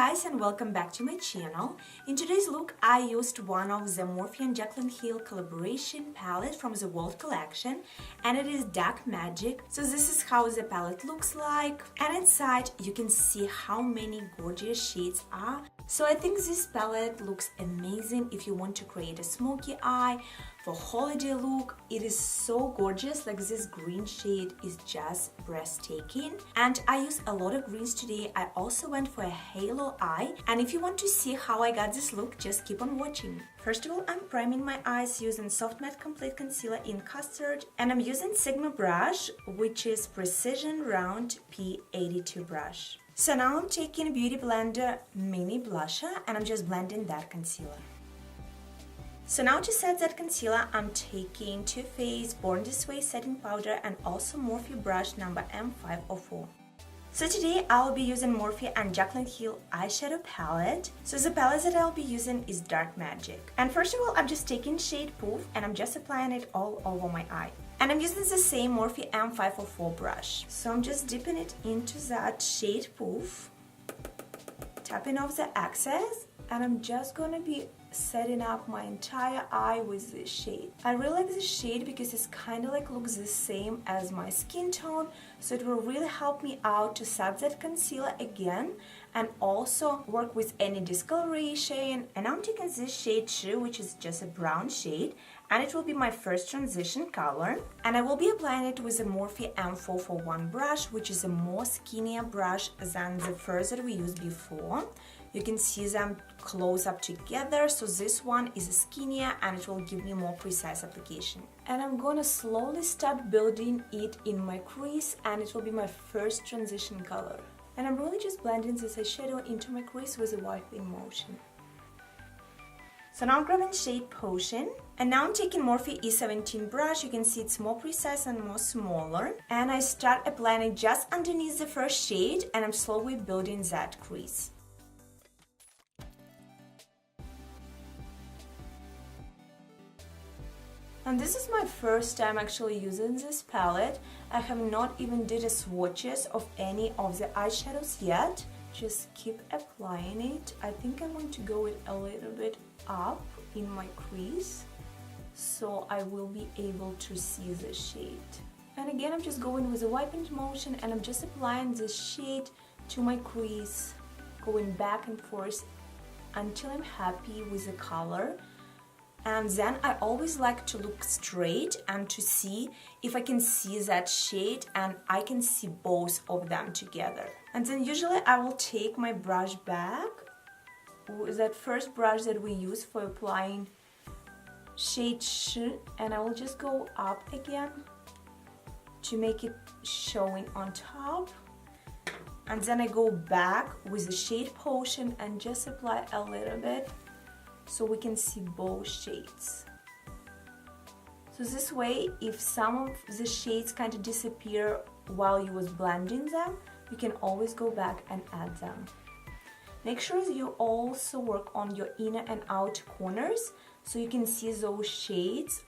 guys, and welcome back to my channel. In today's look I used one of the Morphe and JACLYN HILL collaboration palette from the VAULT collection, and it is Dark Magic. So this is how the palette looks like, and inside you can see how many gorgeous shades are. So I think this palette looks amazing if you want to create a smoky eye for holiday look. It is so gorgeous, like this green shade is just breathtaking. And I use a lot of greens today. I also went for a halo eye, and if you want to see how I got this look, just keep on watching. First of all, I'm priming my eyes using Soft Matte Complete Concealer in Custard, and I'm using Sigma brush, which is Precision Round P82 brush. So now I'm taking Beauty Blender Mini Blusher and I'm just blending that concealer. So now to set that concealer, I'm taking Too Faced Born This Way setting powder and also Morphe brush number M504. So today I'll be using Morphe and JACLYN HILL eyeshadow palette. So the palette that I'll be using is Dark Magic. And first of all, I'm just taking shade Poof and I'm just applying it all over my eye. And I'm using the same Morphe M504 brush. So I'm just dipping it into that shade Poof, tapping off the excess, and I'm just gonna be setting up my entire eye with this shade. I really like this shade because it's kind of like looks the same as my skin tone, so it will really help me out to set that concealer again and also work with any discoloration. And I'm taking this shade 2, which is just a brown shade, and it will be my first transition color, and I will be applying it with a Morphe M441 brush, which is a more skinnier brush than the first that we used before. You can see them close up together, so this one is skinnier and it will give me more precise application. And I'm gonna slowly start building it in my crease, and it will be my first transition color. And I'm really just blending this eyeshadow into my crease with a wiping motion. So now I'm grabbing shade Potion, and now I'm taking Morphe E17 brush. You can see it's more precise and more smaller, and I start applying it just underneath the first shade, and I'm slowly building that crease. And this is my first time actually using this palette. I have not even did a swatches of any of the eyeshadows yet. Just keep applying it. I think I want to go it a little bit up in my crease, so I will be able to see the shade. And again, I'm just going with a wiping motion, and I'm just applying this shade to my crease, going back and forth until I'm happy with the color. And then I always like to look straight and to see if I can see that shade and I can see both of them together. And then usually I will take my brush back, that first brush that we use for applying shade Sh, and I will just go up again to make it showing on top. And then I go back with the shade Potion and just apply a little bit, so we can see both shades. So this way, if some of the shades kind of disappear while you was blending them, you can always go back and add them. Make sure you also work on your inner and outer corners so you can see those shades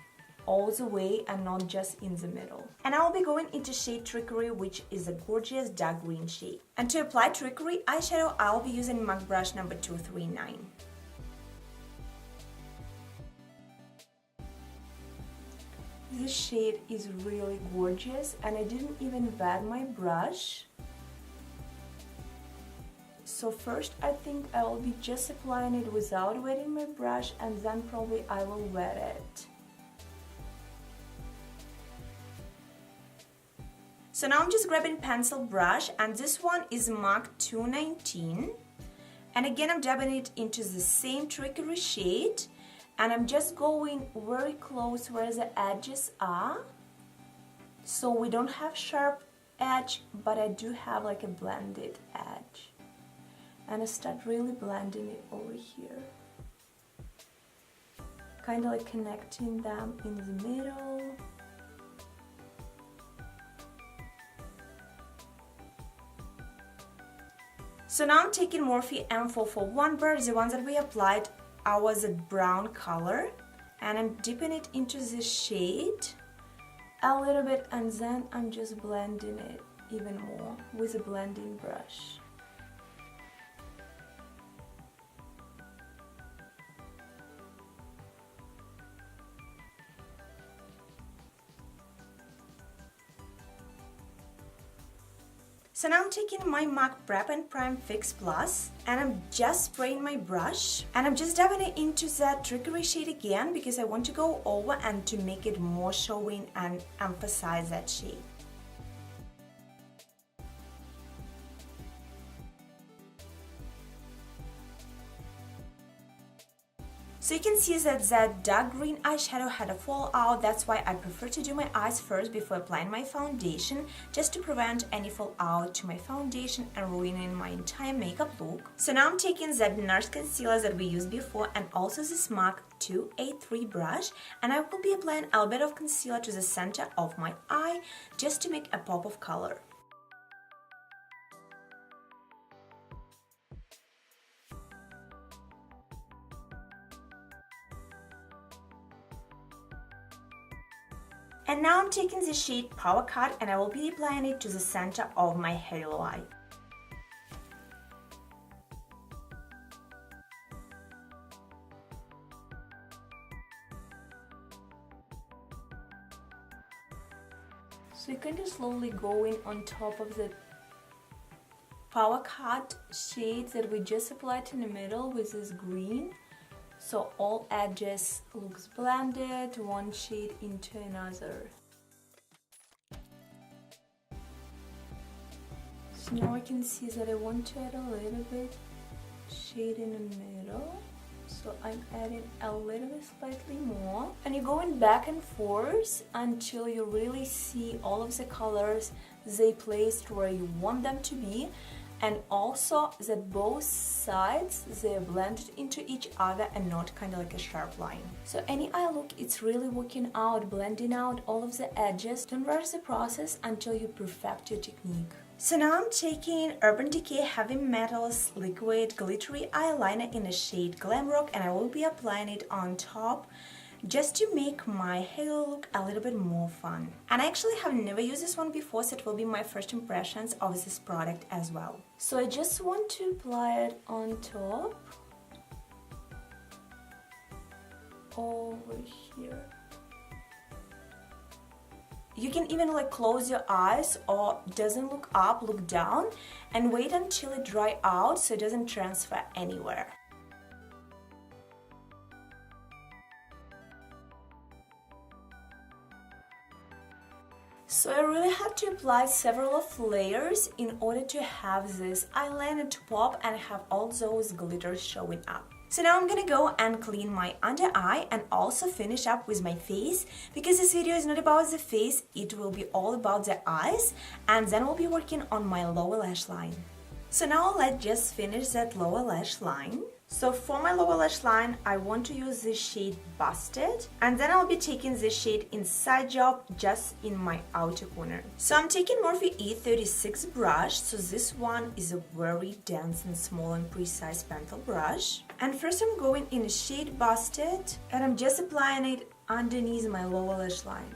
all the way and not just in the middle. And I will be going into shade Trickery, which is a gorgeous dark green shade. And to apply Trickery eyeshadow, I will be using MAC brush number 239. This shade is really gorgeous, and I didn't even wet my brush. So first I think I will be just applying it without wetting my brush, and then probably I will wet it. So now I'm just grabbing pencil brush, and this one is MAC 219. And again, I'm dabbing it into the same Trickery shade. And I'm just going very close where the edges are, so we don't have sharp edge, but I do have like a blended edge. And I start really blending it over here, kind of like connecting them in the middle. So now I'm taking Morphe M441 brush, the ones that we applied was a brown color, and I'm dipping it into this shade a little bit, and then I'm just blending it even more with a blending brush. So now I'm taking my MAC Prep and Prime Fix Plus and I'm just spraying my brush and I'm just dabbing it into that trickery shade again because I want to go over and to make it more showing and emphasize that shade. So you can see that dark green eyeshadow had a fallout. That's why I prefer to do my eyes first before applying my foundation, just to prevent any fallout to my foundation and ruining my entire makeup look. So now I'm taking that NARS concealer that we used before and also this MAC 283 brush, and I will be applying a little bit of concealer to the center of my eye just to make a pop of color. And now I'm taking the shade Power Cut and I will be applying it to the center of my halo eye. So you can just slowly go in on top of the Power Cut shade that we just applied in the middle with this green. So all edges looks blended, one shade into another. So now I can see that I want to add a little bit shade in the middle. So I'm adding a little bit slightly more. And you're going back and forth until you really see all of the colors they placed where you want them to be. And also that both sides, they're blended into each other and not kind of like a sharp line. So any eye look, it's really working out, blending out all of the edges. Don't rush the process until you perfect your technique. So now I'm taking Urban Decay Heavy Metals Liquid Glittery Eyeliner in the shade Glam Rock and I will be applying it on top just to make my halo look a little bit more fun. And I actually have never used this one before, so it will be my first impressions of this product as well. So I just want to apply it on top, over here. You can even like close your eyes or doesn't look up, look down and wait until it dry out so it doesn't transfer anywhere. So I really had to apply several of layers in order to have this eyeliner to pop and have all those glitters showing up. So now I'm gonna go and clean my under eye and also finish up with my face, because this video is not about the face, it will be all about the eyes, and then we'll be working on my lower lash line. So now let's just finish that lower lash line. So for my lower lash line, I want to use this shade Busted, and then I'll be taking this shade Inside Job just in my outer corner. So I'm taking Morphe E36 brush, so this one is a very dense and small and precise pencil brush. And first I'm going in the shade Busted, and I'm just applying it underneath my lower lash line.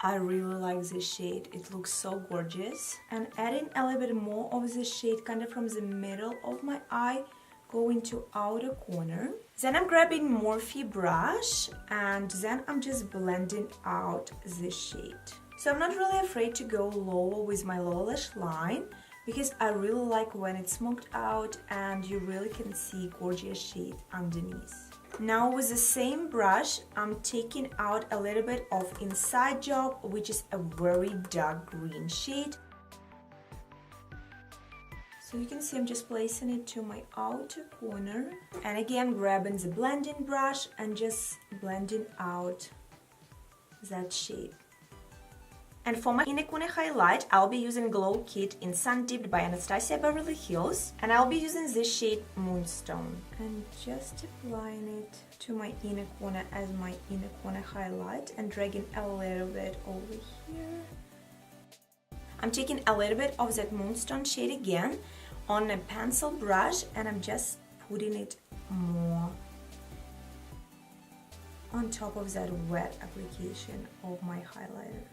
I really like this shade, it looks so gorgeous. And adding a little bit more of this shade kind of from the middle of my eye, going to outer corner. Then I'm grabbing Morphe brush and then I'm just blending out this shade. So I'm not really afraid to go lower with my lower lash line because I really like when it's smoked out and you really can see gorgeous shade underneath. Now with the same brush, I'm taking out a little bit of Inside Job, which is a very dark green shade. So you can see I'm just placing it to my outer corner. And again, grabbing the blending brush and just blending out that shade. And for my inner corner highlight, I'll be using Glow Kit in Sun Dipped by Anastasia Beverly Hills. And I'll be using this shade Moonstone. And just applying it to my inner corner as my inner corner highlight and dragging a little bit over here. I'm taking a little bit of that Moonstone shade again on a pencil brush and I'm just putting it more on top of that wet application of my highlighter.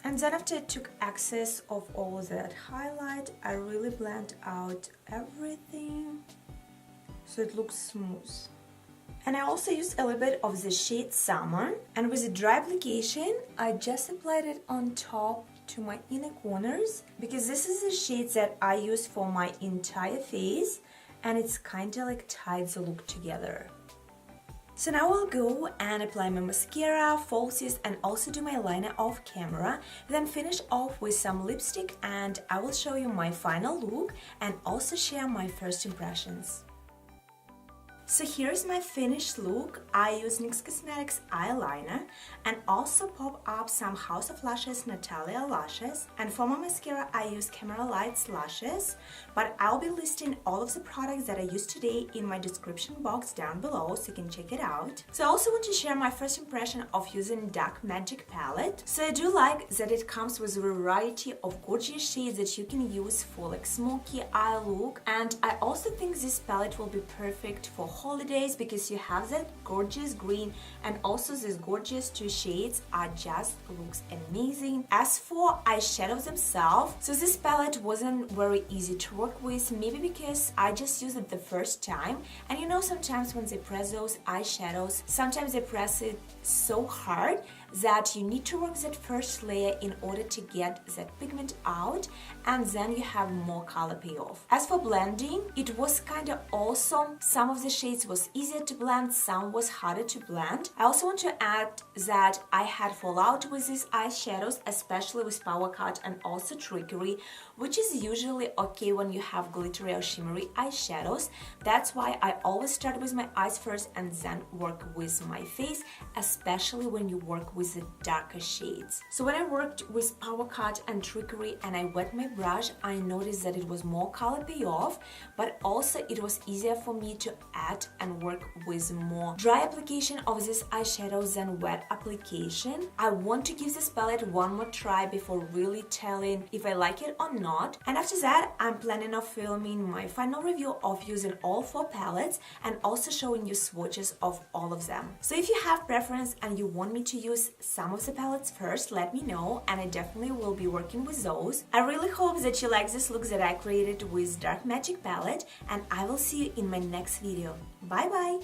And then after I took excess of all that highlight, I really blend out everything so it looks smooth. And I also used a little bit of the shade Summer, and with a dry application I just applied it on top to my inner corners, because this is the shades that I use for my entire face, and it's kind of like ties the look together. So now I'll go and apply my mascara, falsies, and also do my liner off camera, then finish off with some lipstick, and I will show you my final look and also share my first impressions. So here's my finished look. I use NYX Cosmetics eyeliner and also pop up some House of Lashes Natalia lashes, and for my mascara I use Camera Lights lashes, but I'll be listing all of the products that I used today in my description box down below so you can check it out. So I also want to share my first impression of using Dark Magic palette. So I do like that it comes with a variety of gorgeous shades that you can use for like smoky eye look, and I also think this palette will be perfect for holidays because you have that gorgeous green and also these gorgeous two shades are just looks amazing. As for eyeshadows themselves, so this palette wasn't very easy to work with, maybe because I just used it the first time, and you know sometimes when they press those eyeshadows, sometimes they press it so hard that you need to work that first layer in order to get that pigment out, and then you have more color payoff. As for blending, it was kind of awesome. Some of the shades was easier to blend, some was harder to blend. I also want to add that I had fallout with these eyeshadows, especially with Power Cut and also Trickery, which is usually okay when you have glittery or shimmery eyeshadows. That's why I always start with my eyes first and then work with my face, especially when you work with the darker shades. So when I worked with Power Cut and Trickery and I wet my brush, I noticed that it was more color payoff, but also it was easier for me to add and work with more dry application of this eyeshadows than wet application. I want to give this palette one more try before really telling if I like it or not, and after that I'm planning on filming my final review of using all 4 palettes and also showing you swatches of all of them. So if you have preference and you want me to use some of the palettes first, let me know and I definitely will be working with those. I really hope that you like this look that I created with Dark Magic palette, and I will see you in my next video. Bye bye!